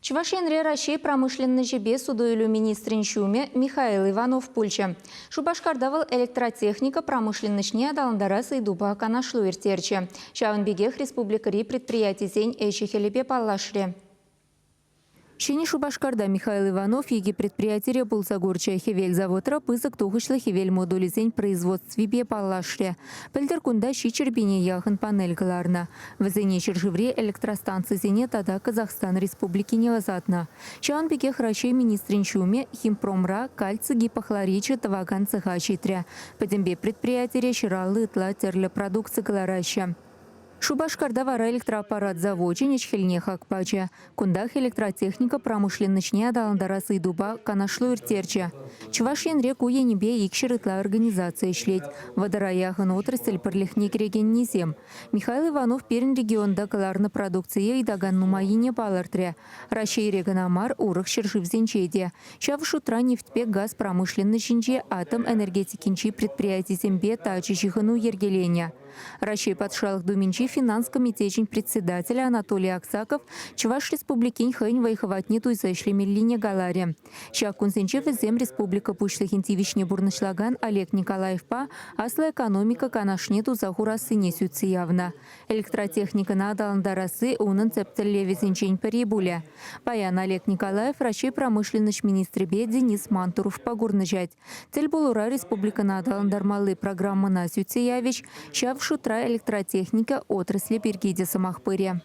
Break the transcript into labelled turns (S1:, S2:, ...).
S1: Чувашенре России промышленный жебе судойлю министрин Шуме Михаил Иванов Пульча. Шубашкардавал электротехника промышленничне адаландарасы и дуба канашлу иртерче. Шаванбегех республикари предприятий зень эйшихелепе паллашре. Шени Шубашкарда Михаил Иванов еги предприятие Пулсагорча хевель заводра пызык тухышлы хевель модулизень производстве бе паллашре. Пельдеркунда щичербине яхын панельгаларна. Везене чержевре электростанции зене тада Казахстан Республики невазатна. Чан беге хращей министрин Шуме химпромра кальций гипохлорича таваган цеха читря. Подембе предприятие щиралы тла терле продукции галараща. Шубашкарда вара электроаппарат заводче нечхельне хакпача. Кундах электротехника промышленничне адаландарасы и дуба канашлу иртерча. Чувашен реку енебе икшерытла организация шлеть. Водораяхын отрасль перлихне кереген низем. Михаил Иванов перен регионда каларны продукция и даган нумайине палартре. Рашей реганамар урых шершивзенчеде. Чавыш утра нефтьпек газ промышленничнче атом энергетикинчи предприятий зембе тачичихыну ергеленя. Рашей подшалых думинчи финанс-комитетчин председателя Анатолий Аксаков Чуваш республикин хэнь вайховатни туйзайшли миллине галаре. Ща кунсенче везем республика пушлых интивишне бурнышлаган Олег Николаевпа асла экономика канашне тузахурасы несются явно. Электротехника надаландарасы унын цептелле везенчень перебуля. Паян Олег Николаев Рашей промышленность министребе Денис Мантуров погурнажать. Цель булура республика надаландармалы программа насются явич, ща в шутра электротехника отрасли Пергиде Самахпыре.